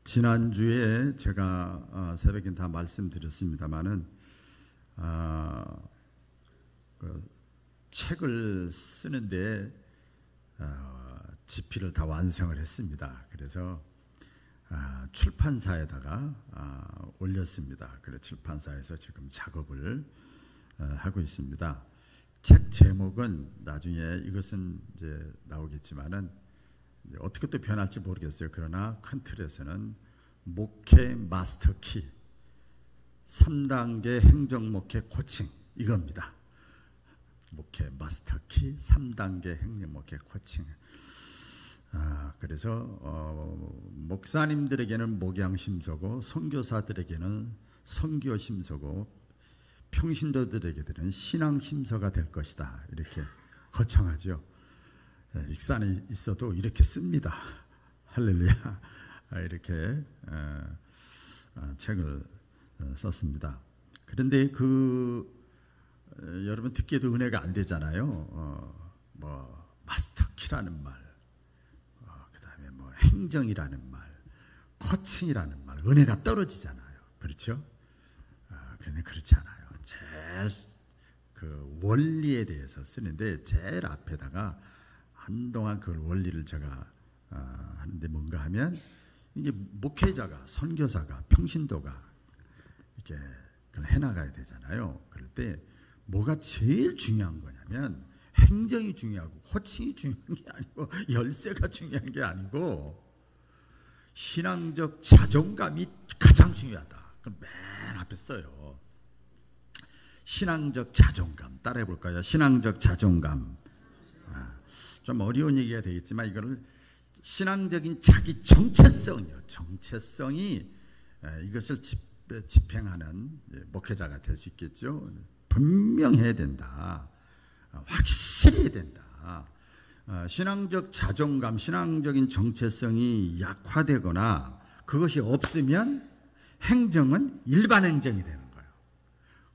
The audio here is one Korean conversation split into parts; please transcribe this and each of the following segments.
지난주에 제가 새벽에 다 말씀드렸습니다마는 그 책을 쓰는데 집필을 다 완성을 했습니다. 그래서 출판사에다가 올렸습니다. 그래서 출판사에서 지금 작업을 하고 있습니다. 책 제목은 나중에 이것은 이제 나오겠지만은 이제 어떻게 또 변할지 모르겠어요. 그러나 큰 틀에서는 목회 마스터키 3단계 행정목회 코칭 이겁니다. 목회 마스터키 3단계 행정목회 코칭. 그래서 목사님들에게는 목양심서고 선교사들에게는 선교심서고 평신도들에게는 신앙심서가 될 것이다. 이렇게 거창하죠. 익산에 있어도 이렇게 씁니다. 할렐루야. 이렇게 책을 썼습니다. 그런데 여러분 듣기에도 은혜가 안 되잖아요. 뭐 마스터키라는 말, 그다음에 뭐 행정이라는 말, 코칭이라는 말, 은혜가 떨어지잖아요. 그렇죠? 그런데 그렇지 않아요. 제일 그 원리에 대해서 쓰는데 제일 앞에다가 한동안 그 원리를 제가 하는데 뭔가 하면 이제 목회자가, 선교사가, 평신도가 이렇게 그걸 해나가야 되잖아요. 그럴 때 뭐가 제일 중요한 거냐면 행정이 중요하고 코칭이 중요한 게 아니고 열쇠가 중요한 게 아니고 신앙적 자존감이 가장 중요하다. 그럼 맨 앞에 써요. 신앙적 자존감 따라해 볼까요? 신앙적 자존감. 좀 어려운 얘기가 되겠지만 이거를 신앙적인 자기 정체성이요. 정체성이 이것을 집행하는 목회자가 될 수 있겠죠. 분명해야 된다. 확실히 해야 된다. 신앙적 자존감, 신앙적인 정체성이 약화되거나 그것이 없으면 행정은 일반 행정이 되는 거예요.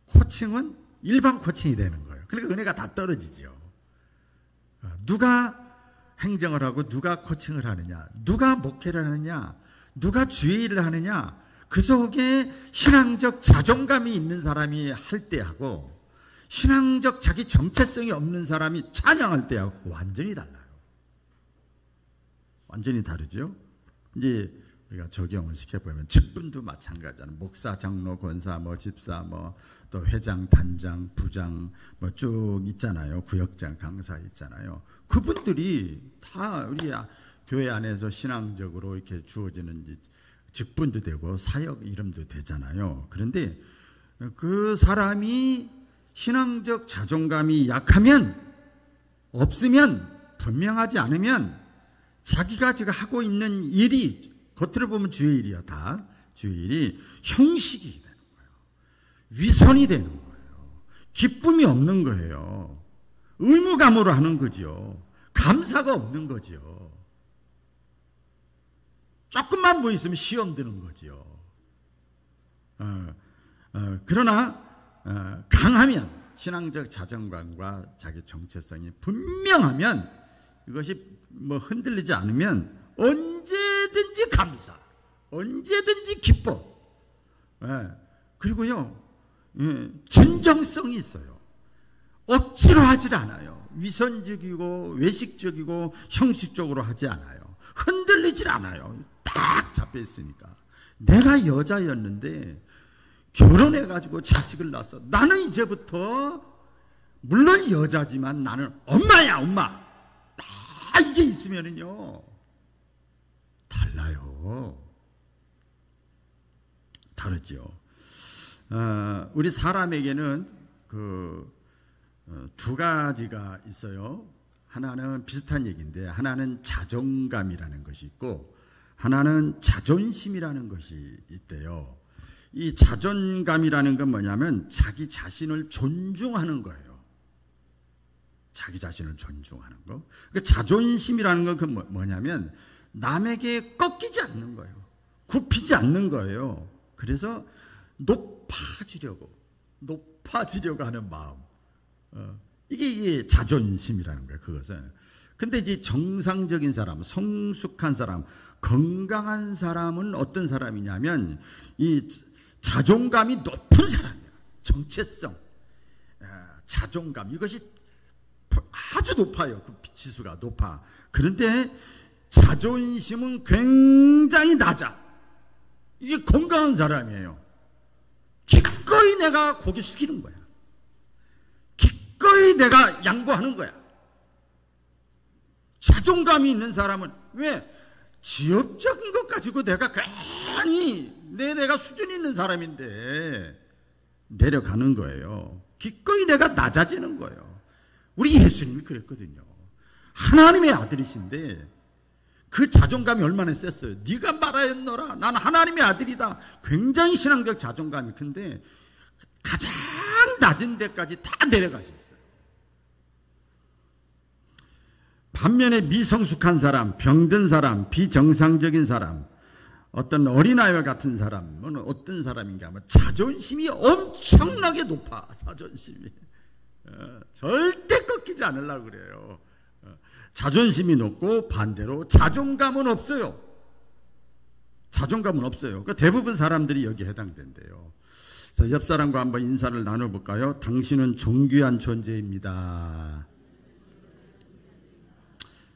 코칭은 일반 코칭이 되는 거예요. 그러니까 은혜가 다 떨어지죠. 누가 행정을 하고 누가 코칭을 하느냐, 누가 목회를 하느냐, 누가 주의 일을 하느냐, 그 속에 신앙적 자존감이 있는 사람이 할 때하고 신앙적 자기 정체성이 없는 사람이 찬양할 때하고 완전히 달라요. 완전히 다르죠. 이제 우리가 적용을 시켜보면 직분도 마찬가지잖아요. 목사, 장로, 권사, 뭐 집사, 뭐 또 회장, 단장, 부장 뭐 쭉 있잖아요. 구역장, 강사 있잖아요. 그분들이 다 우리 교회 안에서 신앙적으로 이렇게 주어지는 직분도 되고 사역 이름도 되잖아요. 그런데 그 사람이 신앙적 자존감이 약하면, 없으면, 분명하지 않으면 자기가 지금 하고 있는 일이 겉으로 보면 주의 일이야. 다 주의 일이 형식이 되는 거예요. 위선이 되는 거예요. 기쁨이 없는 거예요. 의무감으로 하는 거죠. 감사가 없는 거죠. 조금만 뭐 있으면 시험 드는 거죠. 그러나 강하면, 신앙적 자존감과 자기 정체성이 분명하면, 이것이 뭐 흔들리지 않으면 언제든지 감사, 언제든지 기뻐. 그리고요, 진정성이 있어요. 억지로 하질 않아요. 위선적이고 외식적이고 형식적으로 하지 않아요. 흔들리질 않아요. 딱 잡혀 있으니까. 내가 여자였는데 결혼해가지고 자식을 낳았어. 나는 이제부터 물론 여자지만 나는 엄마야, 엄마. 딱 이게 있으면은요 달라요. 다르죠. 우리 사람에게는 두 가지가 있어요. 하나는 비슷한 얘기인데 하나는 자존감이라는 것이 있고 하나는 자존심이라는 것이 있대요. 이 자존감이라는 건 뭐냐면 자기 자신을 존중하는 거예요. 자기 자신을 존중하는 거. 그러니까 자존심이라는 건 그 뭐냐면 남에게 꺾이지 않는 거예요. 굽히지 않는 거예요. 그래서 높아지려고 하는 마음. 이게 자존심이라는 거예요. 그것은. 근데 이제 정상적인 사람, 성숙한 사람, 건강한 사람은 어떤 사람이냐면 이 자존감이 높은 사람이에요. 정체성, 자존감, 이것이 아주 높아요. 그 지수가 높아. 그런데 자존심은 굉장히 낮아. 이게 건강한 사람이에요. 기꺼이 내가 고개 숙이는 거야. 기꺼이 내가 양보하는 거야. 자존감이 있는 사람은 왜? 지엽적인 것 가지고 내가 괜히 내가 수준 있는 사람인데 내려가는 거예요. 기꺼이 내가 낮아지는 거예요. 우리 예수님이 그랬거든요. 하나님의 아들이신데 그 자존감이 얼마나 셌어요. 네가 말하였노라, 난 하나님의 아들이다. 굉장히 신앙적 자존감이 큰데 가장 낮은 데까지 다 내려가셨어요. 반면에 미성숙한 사람, 병든 사람, 비정상적인 사람, 어떤 어린아이와 같은 사람은 어떤 사람인가 하면 자존심이 엄청나게 높아. 자존심이 절대 꺾이지 않으려고 그래요. 자존심이 높고 반대로 자존감은 없어요. 자존감은 없어요. 그러니까 대부분 사람들이 여기에 해당된대요. 옆 사람과 한번 인사를 나눠볼까요? 당신은 존귀한 존재입니다.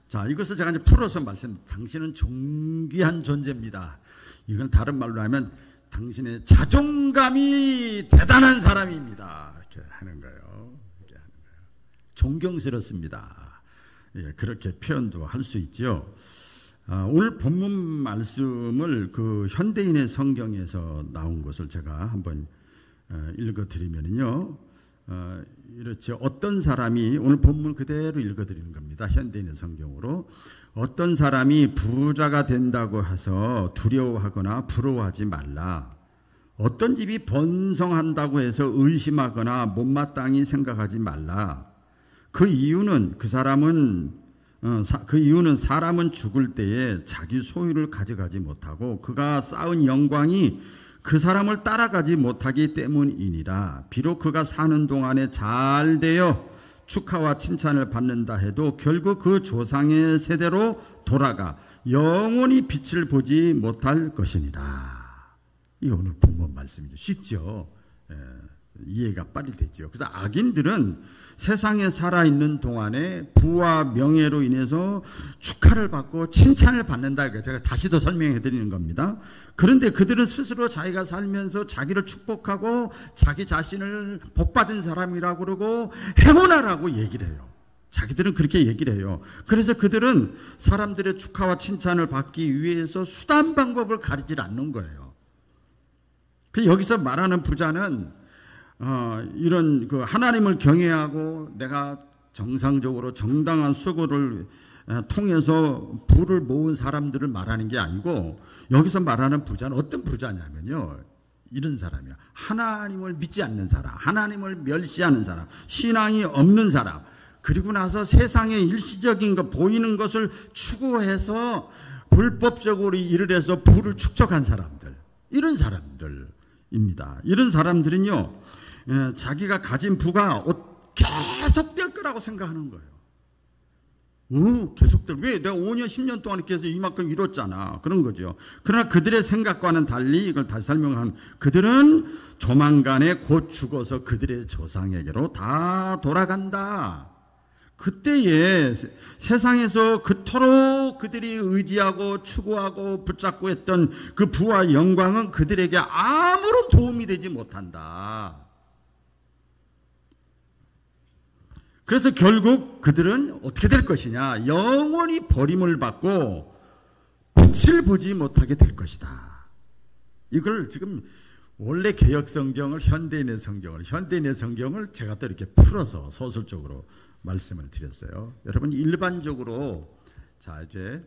자, 이것을 제가 이제 풀어서 당신은 존귀한 존재입니다. 이건 다른 말로 하면 당신의 자존감이 대단한 사람입니다. 이렇게 하는 거예요. 존경스럽습니다. 예, 그렇게 표현도 할 수 있죠. 오늘 본문 말씀을 그 현대인의 성경에서 나온 것을 제가 한번 읽어드리면요. 이렇지, 어떤 사람이, 오늘 본문 그대로 읽어드리는 겁니다. 현대인의 성경으로. 어떤 사람이 부자가 된다고 해서 두려워하거나 부러워하지 말라. 어떤 집이 번성한다고 해서 의심하거나 못마땅히 생각하지 말라. 그 이유는 사람은 죽을 때에 자기 소유를 가져가지 못하고 그가 쌓은 영광이 그 사람을 따라가지 못하기 때문이니라. 비록 그가 사는 동안에 잘 되어 축하와 칭찬을 받는다 해도 결국 그 조상의 세대로 돌아가 영원히 빛을 보지 못할 것이니라. 이 오늘 본문 말씀이죠. 쉽죠? 이해가 빨리 되죠. 그래서 악인들은 세상에 살아있는 동안에 부와 명예로 인해서 축하를 받고 칭찬을 받는다. 제가 다시 더 설명해 드리는 겁니다. 그런데 그들은 스스로 자기가 살면서 자기를 축복하고 자기 자신을 복받은 사람이라고 그러고 행운아라고 얘기를 해요. 자기들은 그렇게 얘기를 해요. 그래서 그들은 사람들의 축하와 칭찬을 받기 위해서 수단 방법을 가리지 않는 거예요. 여기서 말하는 부자는 이런 그 하나님을 경외하고 내가 정상적으로 정당한 수고를 통해서 부를 모은 사람들을 말하는 게 아니고, 여기서 말하는 부자는 어떤 부자냐면요, 이런 사람이야. 하나님을 믿지 않는 사람, 하나님을 멸시하는 사람, 신앙이 없는 사람, 그리고 나서 세상의 일시적인 것, 보이는 것을 추구해서 불법적으로 일을 해서 부를 축적한 사람들, 이런 사람들입니다. 이런 사람들은요, 자기가 가진 부가 계속 될 거라고 생각하는 거예요. 계속 될, 왜? 내가 5년, 10년 동안 이렇게 해서 이만큼 이뤘잖아. 그런 거죠. 그러나 그들의 생각과는 달리, 이걸 다시 설명하는, 그들은 조만간에 곧 죽어서 그들의 조상에게로 다 돌아간다. 그때에 세상에서 그토록 그들이 의지하고 추구하고 붙잡고 했던 그 부와 영광은 그들에게 아무런 도움이 되지 못한다. 그래서 결국 그들은 어떻게 될 것이냐? 영원히 버림을 받고 빛을 보지 못하게 될 것이다. 이걸 지금 원래 개혁성경을 현대인의 성경을 제가 또 이렇게 풀어서 소설적으로 말씀을 드렸어요. 여러분, 일반적으로, 자, 이제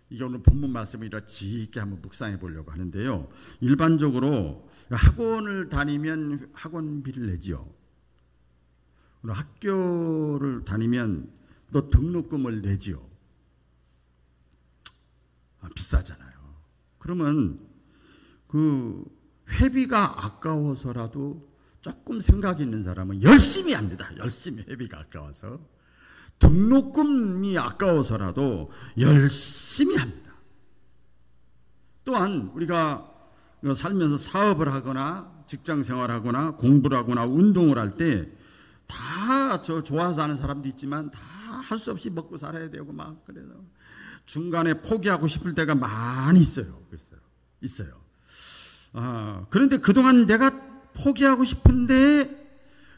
이게 오늘 본문 말씀이라 지있게 한번 묵상해 보려고 하는데요. 일반적으로 학원을 다니면 학원비를 내지요. 학교를 다니면 또 등록금을 내지요. 비싸잖아요. 그러면 그 회비가 아까워서라도 조금 생각이 있는 사람은 열심히 합니다. 열심히, 회비가 아까워서 등록금이 아까워서라도 열심히 합니다. 또한 우리가 살면서 사업을 하거나 직장 생활하거나 공부를 하거나 운동을 할 때 다 좋아서 하는 사람도 있지만 다 할 수 없이 먹고 살아야 되고 막 그래서 중간에 포기하고 싶을 때가 많이 있어요. 있어요. 그런데 그동안 내가 포기하고 싶은데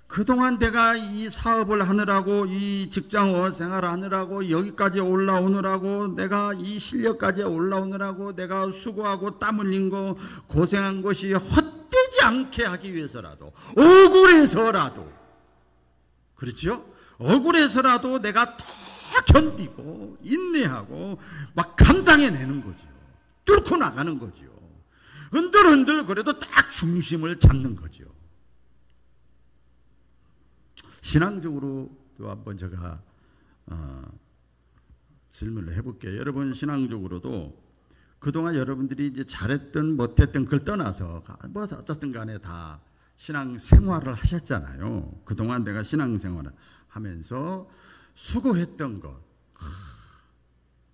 그동안 내가 이 사업을 하느라고 이 직장 생활을 하느라고 여기까지 올라오느라고 내가 이 실력까지 올라오느라고 내가 수고하고 땀 흘린 거 고생한 것이 헛되지 않게 하기 위해서라도 억울해서라도 그렇죠? 억울해서라도 내가 더 견디고 인내하고 막 감당해내는 거죠. 뚫고 나가는 거죠. 흔들흔들 그래도 딱 중심을 잡는 거죠. 신앙적으로 또 한번 제가 질문을 해볼게요. 여러분 신앙적으로도 그동안 여러분들이 이제 잘했든 못했든 그걸 떠나서 뭐 어쨌든 간에 다 신앙 생활을 하셨잖아요. 그동안 내가 신앙 생활을 하면서 수고했던 것.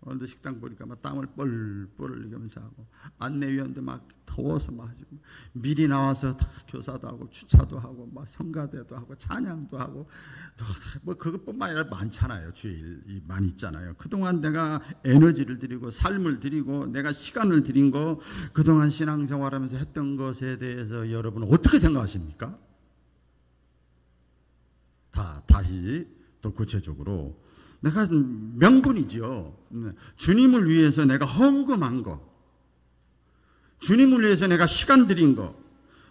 오늘도 식당 보니까 막 땀을 뻘뻘 흘리면서 하고 안내위원도 막 더워서 막 하시고 미리 나와서 다 교사도 하고 주차도 하고 막 성가대도 하고 찬양도 하고 뭐 그것뿐만 아니라 많잖아요. 주에 일이 많이 있잖아요. 그동안 내가 에너지를 드리고 삶을 드리고 내가 시간을 드린 거 그동안 신앙생활하면서 했던 것에 대해서 여러분은 어떻게 생각하십니까? 다시 또 구체적으로 내가 명분이지요. 주님을 위해서 내가 헌금한 거, 주님을 위해서 내가 시간 들인 거,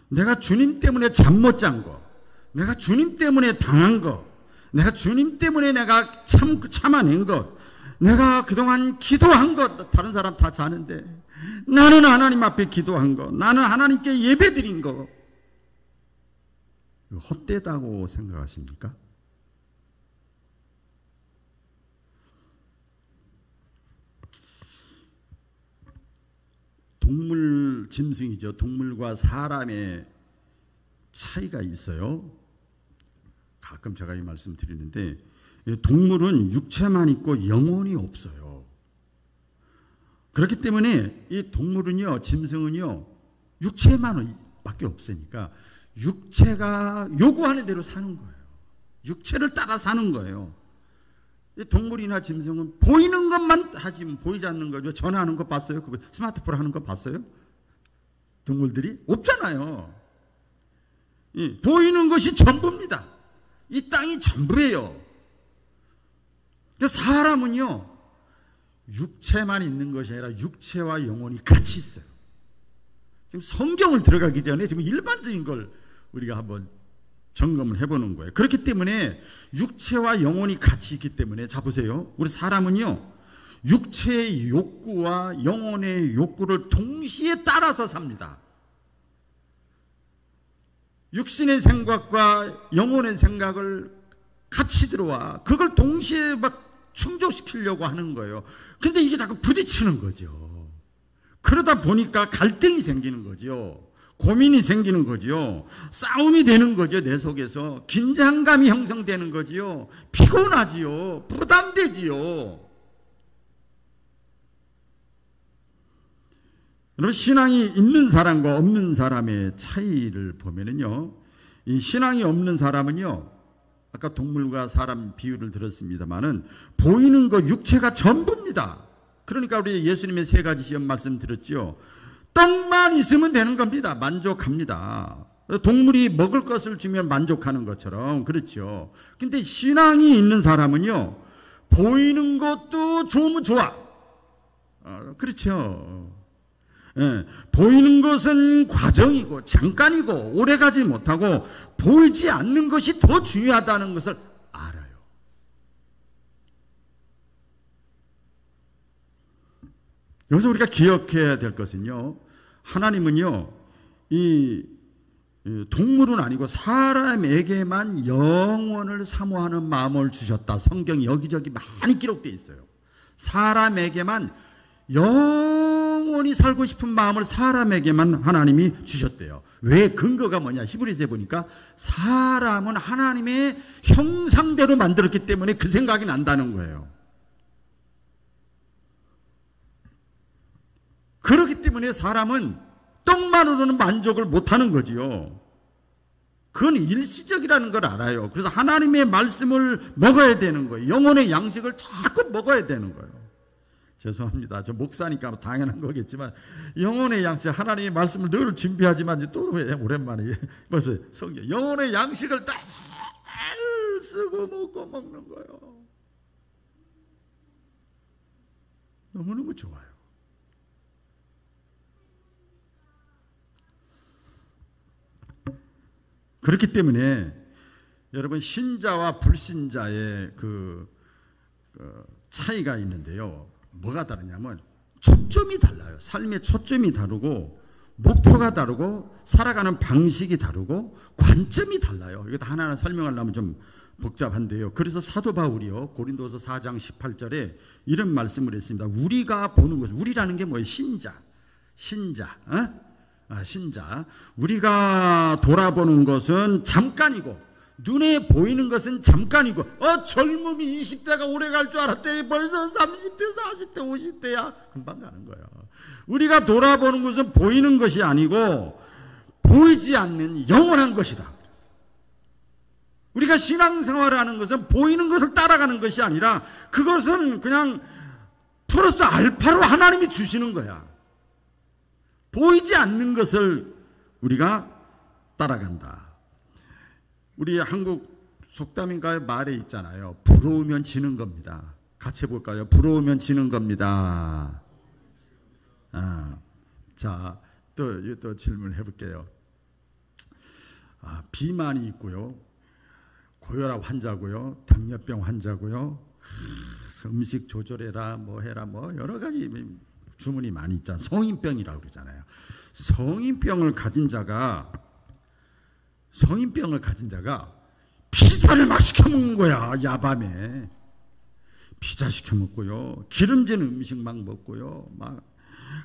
내가 주님 때문에 잠 못 잔 거, 내가 주님 때문에 당한 거, 내가 주님 때문에 내가 참아낸 것, 내가 그동안 기도한 것, 다른 사람 다 자는데 나는 하나님 앞에 기도한 거, 나는 하나님께 예배 드린 거, 헛되다고 생각하십니까? 동물, 짐승이죠. 동물과 사람의 차이가 있어요. 가끔 제가 이 말씀 드리는데 동물은 육체만 있고 영혼이 없어요. 그렇기 때문에 이 동물은요, 짐승은요, 육체만 밖에 없으니까 육체가 요구하는 대로 사는 거예요. 육체를 따라 사는 거예요. 동물이나 짐승은 보이는 것만 하지 보이지 않는 거죠. 전화하는 거 봤어요? 스마트폰 하는 거 봤어요? 동물들이 없잖아요. 보이는 것이 전부입니다. 이 땅이 전부예요. 사람은요, 육체만 있는 것이 아니라 육체와 영혼이 같이 있어요. 지금 성경을 들어가기 전에 지금 일반적인 걸 우리가 한번 점검을 해보는 거예요. 그렇기 때문에 육체와 영혼이 같이 있기 때문에, 자 보세요. 우리 사람은요, 육체의 욕구와 영혼의 욕구를 동시에 따라서 삽니다. 육신의 생각과 영혼의 생각을 같이 들어와 그걸 동시에 막 충족시키려고 하는 거예요. 근데 이게 자꾸 부딪히는 거죠. 그러다 보니까 갈등이 생기는 거죠. 고민이 생기는 거죠. 싸움이 되는 거죠. 내 속에서 긴장감이 형성되는 거지요. 피곤하지요. 부담되지요. 여러분, 신앙이 있는 사람과 없는 사람의 차이를 보면은요, 이 신앙이 없는 사람은요, 아까 동물과 사람 비유를 들었습니다만은 보이는 거 육체가 전부입니다. 그러니까 우리 예수님의 세 가지 시험 말씀 들었죠. 떡만 있으면 되는 겁니다. 만족합니다. 동물이 먹을 것을 주면 만족하는 것처럼 그렇죠. 근데 신앙이 있는 사람은요, 보이는 것도 좋으면 좋아. 그렇죠. 예, 보이는 것은 과정이고 잠깐이고 오래가지 못하고 보이지 않는 것이 더 중요하다는 것을 알아요. 여기서 우리가 기억해야 될 것은요, 하나님은요, 이 동물은 아니고 사람에게만 영원을 사모하는 마음을 주셨다. 성경이 여기저기 많이 기록되어 있어요. 사람에게만 영원을 영원히 살고 싶은 마음을 사람에게만 하나님이 주셨대요. 왜? 근거가 뭐냐? 히브리서에 보니까 사람은 하나님의 형상대로 만들었기 때문에 그 생각이 난다는 거예요. 그렇기 때문에 사람은 떡만으로는 만족을 못하는 거지요. 그건 일시적이라는 걸 알아요. 그래서 하나님의 말씀을 먹어야 되는 거예요. 영혼의 양식을 자꾸 먹어야 되는 거예요. 죄송합니다. 저 목사니까 당연한 거겠지만 영혼의 양식, 하나님의 말씀을 늘 준비하지만 또 왜 오랜만에 벌써 성경 영혼의 양식을 딱 쓰고 먹고 먹는 거예요. 너무너무 좋아요. 그렇기 때문에 여러분 신자와 불신자의 그 차이가 있는데요. 뭐가 다르냐면 초점이 달라요. 삶의 초점이 다르고 목표가 다르고 살아가는 방식이 다르고 관점이 달라요. 이것도 하나하나 설명하려면 좀 복잡한데요. 그래서 사도 바울이요 고린도서 4장 18절에 이런 말씀을 했습니다. 우리가 보는 것, 우리라는 게 뭐예요? 신자. 우리가 돌아보는 것은 잠깐이고 눈에 보이는 것은 잠깐이고 젊음이 20대가 오래 갈 줄 알았더니 벌써 30대, 40대, 50대야. 금방 가는 거예요. 우리가 돌아보는 것은 보이는 것이 아니고 보이지 않는 영원한 것이다. 우리가 신앙생활을 하는 것은 보이는 것을 따라가는 것이 아니라 그것은 그냥 플러스 알파로 하나님이 주시는 거야. 보이지 않는 것을 우리가 따라간다. 우리 한국 속담인가요? 말에 있잖아요. 부러우면 지는 겁니다. 같이 해볼까요? 부러우면 지는 겁니다. 자, 또 질문을 해볼게요. 비만이 있고요. 고혈압 환자고요. 당뇨병 환자고요. 음식 조절해라, 뭐 해라, 뭐 여러 가지 주문이 많이 있잖아요. 성인병이라고 그러잖아요. 성인병을 가진 자가 피자를 막 시켜 먹는 거야. 야밤에 피자 시켜 먹고요. 기름진 음식 막 먹고요.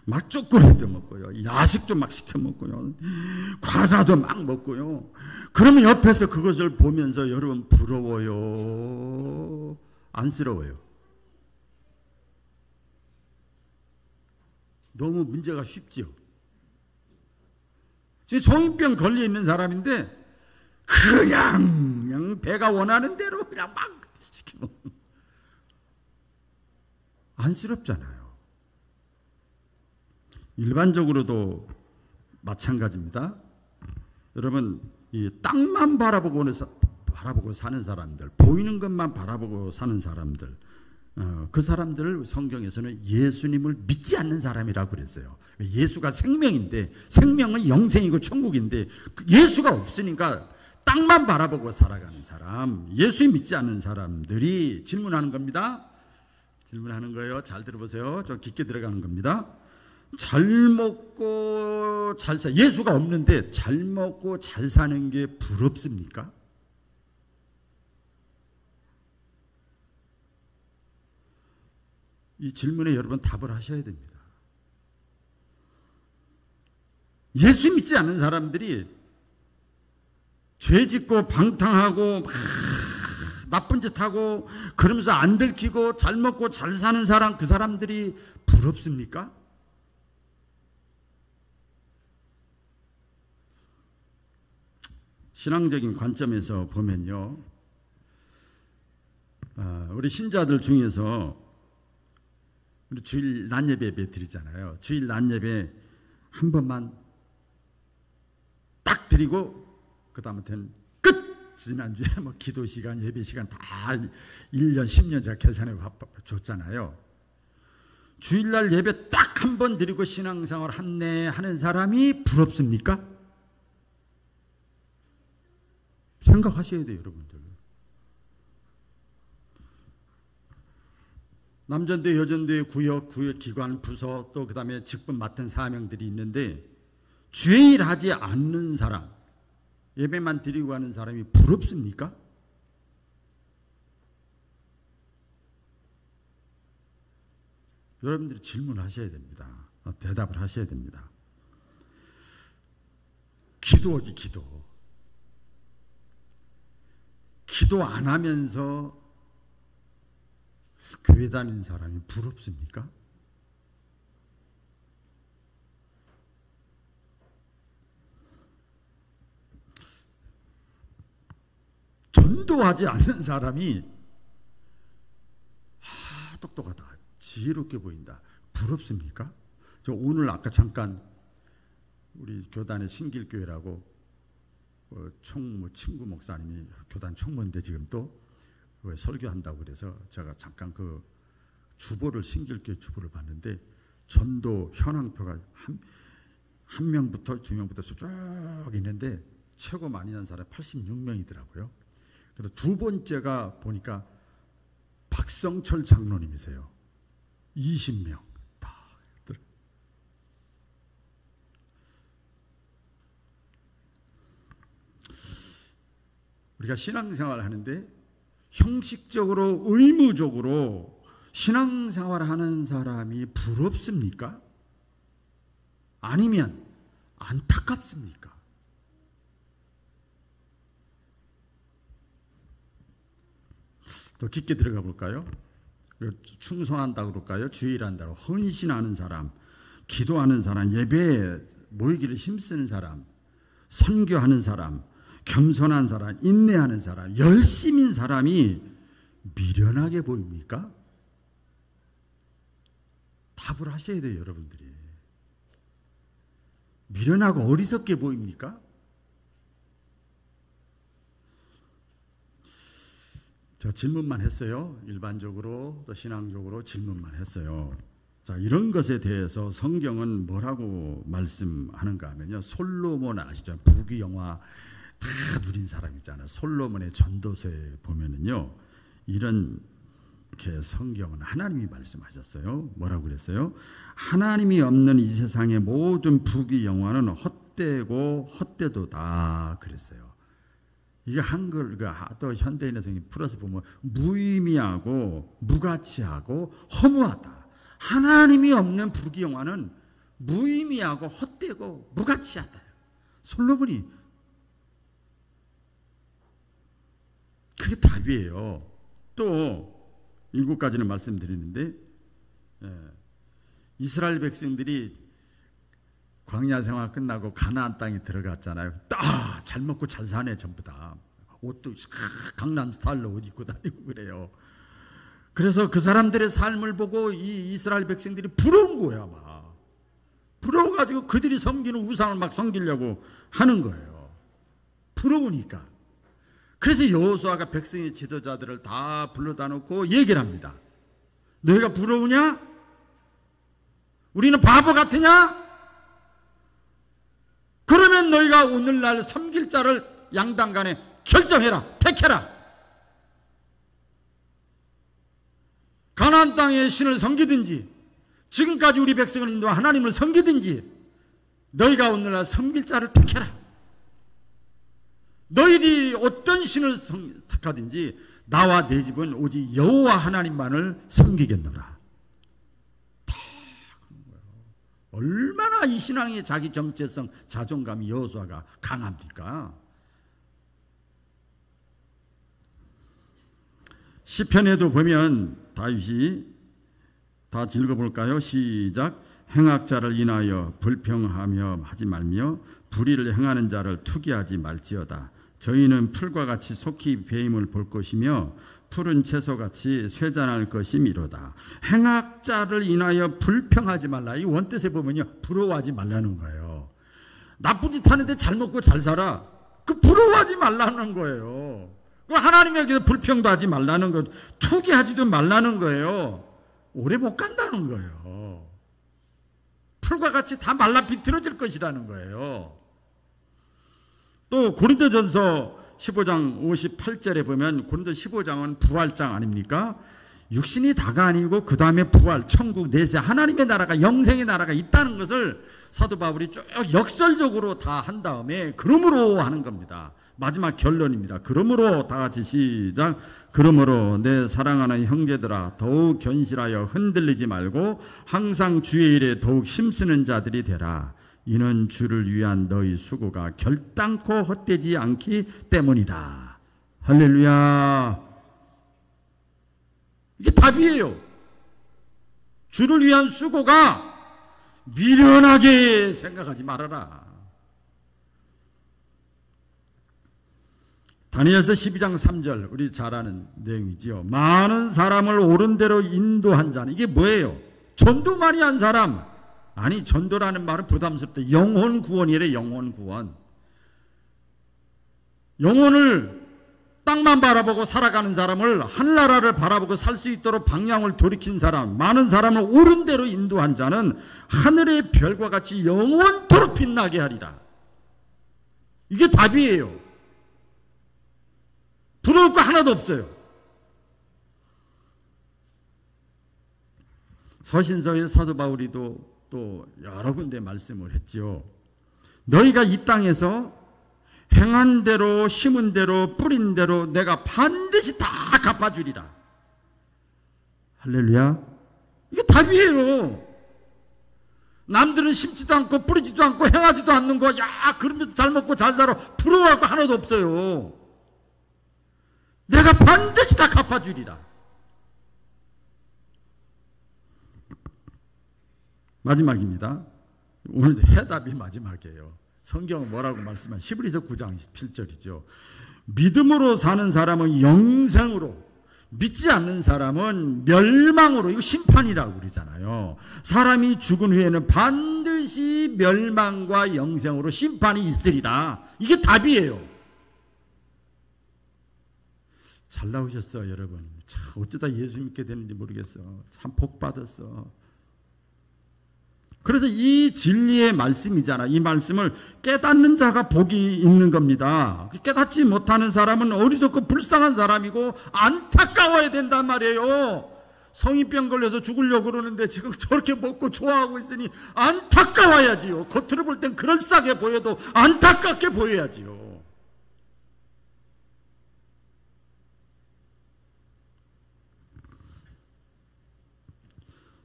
막 초콜릿도 먹고요. 야식도 막 시켜 먹고요. 과자도 막 먹고요. 그러면 옆에서 그것을 보면서 여러분 부러워요? 안쓰러워요? 너무 문제가 쉽지요. 지금 성인병 걸려 있는 사람인데 그냥 배가 원하는 대로 그냥 막 시켜 먹는. 안쓰럽잖아요. 일반적으로도 마찬가지입니다. 여러분, 이 땅만 바라보고 사는 사람들, 보이는 것만 바라보고 사는 사람들, 그 사람들을 성경에서는 예수님을 믿지 않는 사람이라고 그랬어요. 예수가 생명인데, 생명은 영생이고 천국인데 예수가 없으니까 땅만 바라보고 살아가는 사람, 예수 믿지 않는 사람들이 질문하는 겁니다. 질문하는 거예요. 잘 들어보세요. 좀 깊게 들어가는 겁니다. 잘 먹고 잘 사, 예수가 없는데 잘 먹고 잘 사는 게 부럽습니까? 이 질문에 여러분 답을 하셔야 됩니다. 예수 믿지 않는 사람들이 죄 짓고 방탕하고 막 나쁜 짓 하고 그러면서 안 들키고 잘 먹고 잘 사는 사람, 그 사람들이 부럽습니까? 신앙적인 관점에서 보면요, 우리 신자들 중에서 우리 주일 낮예배 드리잖아요. 주일 낮예배 한 번만 딱 드리고 그 다음부터는 끝! 지난주에 뭐 기도 시간, 예배 시간 다 1년, 10년 제가 계산해 줬잖아요. 주일날 예배 딱 한 번 드리고 신앙생활 한내 하는 사람이 부럽습니까? 생각하셔야 돼요, 여러분들. 남전대, 여전대, 구역, 기관, 부서, 또 그 다음에 직분 맡은 사명들이 있는데 주일 하지 않는 사람, 예배만 드리고 하는 사람이 부럽습니까? 여러분들이 질문하셔야 됩니다. 대답을 하셔야 됩니다. 기도지, 기도. 기도 안 하면서 교회 다니는 사람이 부럽습니까? 전도하지 않는 사람이 똑똑하다, 지혜롭게 보인다, 부럽습니까? 저 오늘 아까 잠깐 우리 교단의 신길교회라고 친구 목사님이 교단 총무인데 지금 또 설교한다고 그래서 제가 잠깐 그 주보를, 신길교회 주보를 봤는데 전도 현황표가 한 명부터 두 명부터 쭉 있는데 최고 많이 한 사람이 86명이더라고요. 그래서 두 번째가 보니까 박성철 장로님이세요. 20명. 우리가 신앙생활을 하는데 형식적으로, 의무적으로 신앙생활을 하는 사람이 부럽습니까? 아니면 안타깝습니까? 더 깊게 들어가 볼까요? 충성한다고 그럴까요? 주일한다고, 헌신하는 사람, 기도하는 사람, 예배에 모이기를 힘쓰는 사람, 선교하는 사람, 겸손한 사람, 인내하는 사람, 열심인 사람이 미련하게 보입니까? 답을 하셔야 돼요, 여러분들이. 미련하고 어리석게 보입니까? 저 질문만 했어요. 일반적으로 또 신앙적으로 질문만 했어요. 자, 이런 것에 대해서 성경은 뭐라고 말씀하는가 하면요. 솔로몬 아시죠? 부귀영화 다 누린 사람 있잖아요. 솔로몬의 전도서에 보면은요. 이렇게 성경은 하나님이 말씀하셨어요. 뭐라고 그랬어요? 하나님이 없는 이 세상의 모든 부귀영화는 헛되고 헛되도다 그랬어요. 이게 한글, 또 현대인에서 풀어서 보면 무의미하고 무가치하고 허무하다. 하나님이 없는 부귀영화는 무의미하고 헛되고 무가치하다. 솔로몬이 그게 답이에요. 또 7가지는 말씀드리는데, 이스라엘 백성들이 광야 생활 끝나고 가나안 땅에 들어갔잖아요. 잘 먹고 잘 사네, 전부 다. 옷도 강남 스타일로 옷 입고 다니고 그래요. 그래서 그 사람들의 삶을 보고 이 이스라엘 백성들이 부러운 거야, 막. 부러워가지고 그들이 섬기는 우상을 막 섬기려고 하는 거예요. 부러우니까. 그래서 여호수아가 백성의 지도자들을 다 불러다 놓고 얘기를 합니다. 너희가 부러우냐? 우리는 바보 같으냐? 그러면 너희가 오늘날 섬길 자를 양당 간에 결정해라, 택해라. 가나안 땅의 신을 섬기든지 지금까지 우리 백성을 인도한 하나님을 섬기든지 너희가 오늘날 섬길 자를 택해라. 너희들이 어떤 신을 택하든지 나와 내 집은 오직 여호와 하나님만을 섬기겠노라. 얼마나 이 신앙의 자기 정체성, 자존감이 여호수아가 강합니까? 시편에도 보면 다윗이 다 읽어볼까요? 시작. 행악자를 인하여 불평하며 하지 말며 불의를 행하는 자를 투기하지 말지어다. 저희는 풀과 같이 속히 배임을 볼 것이며 푸른 채소같이 쇠잔할 것이미로다. 행악자를 인하여 불평하지 말라. 이 원뜻에 보면요, 부러워하지 말라는 거예요. 나쁜 짓 하는데 잘 먹고 잘 살아. 그 부러워하지 말라는 거예요. 그 하나님에게서 불평도 하지 말라는 것, 투기하지도 말라는 거예요. 오래 못 간다는 거예요. 풀과 같이 다 말라 비틀어질 것이라는 거예요. 또 고린도전서 15장 58절에 보면, 고린도 15장은 부활장 아닙니까? 육신이 다가 아니고 그 다음에 부활, 천국, 내세, 하나님의 나라가, 영생의 나라가 있다는 것을 사도 바울이 쭉 역설적으로 다 한 다음에 그러므로 하는 겁니다. 마지막 결론입니다. 그러므로 다 같이 시작. 그러므로 내 사랑하는 형제들아 더욱 견실하여 흔들리지 말고 항상 주의 일에 더욱 힘쓰는 자들이 되라. 이는 주를 위한 너희 수고가 결단코 헛되지 않기 때문이다. 할렐루야. 이게 답이에요. 주를 위한 수고가 미련하게 생각하지 말아라. 다니엘서 12장 3절 우리 잘 아는 내용이지요. 많은 사람을 옳은 대로 인도한 자는 이게 뭐예요? 전도 많이 한 사람. 아니 전도라는 말은 부담스럽다. 영혼 구원이래. 영혼 구원. 영혼을 땅만 바라보고 살아가는 사람을 하늘나라를 바라보고 살 수 있도록 방향을 돌이킨 사람, 많은 사람을 옳은 대로 인도한 자는 하늘의 별과 같이 영원토록 빛나게 하리라. 이게 답이에요. 부러울 거 하나도 없어요. 서신서의 사도 바울이도 또 여러 군데 말씀을 했지요. 너희가 이 땅에서 행한 대로 심은 대로 뿌린 대로 내가 반드시 다 갚아주리라. 할렐루야. 이게 답이에요. 남들은 심지도 않고 뿌리지도 않고 행하지도 않는 거, 야 그러면서 잘 먹고 잘 살아, 부러워할 거 하나도 없어요. 내가 반드시 다 갚아주리라. 마지막입니다. 오늘 해답이 마지막이에요. 성경은 뭐라고 말씀한 히브리서 9장 7절이죠. 믿음으로 사는 사람은 영생으로, 믿지 않는 사람은 멸망으로, 이거 심판이라고 그러잖아요. 사람이 죽은 후에는 반드시 멸망과 영생으로 심판이 있으리라. 이게 답이에요. 잘 나오셨어 여러분. 참 어쩌다 예수 믿게 되는지 모르겠어. 참 복 받았어. 그래서 이 진리의 말씀이잖아. 이 말씀을 깨닫는 자가 복이 있는 겁니다. 깨닫지 못하는 사람은 어리석고 불쌍한 사람이고 안타까워야 된단 말이에요. 성인병 걸려서 죽으려고 그러는데 지금 저렇게 먹고 좋아하고 있으니 안타까워야지요. 겉으로 볼 땐 그럴싸하게 보여도 안타깝게 보여야지요.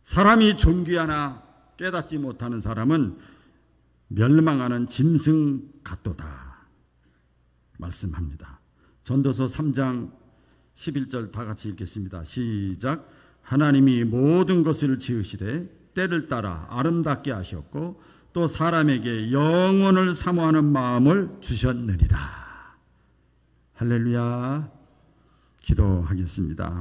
사람이 존귀하나 깨닫지 못하는 사람은 멸망하는 짐승 같도다 말씀합니다. 전도서 3장 11절 다 같이 읽겠습니다. 시작. 하나님이 모든 것을 지으시되 때를 따라 아름답게 하셨고 또 사람에게 영원을 사모하는 마음을 주셨느니라. 할렐루야. 기도하겠습니다.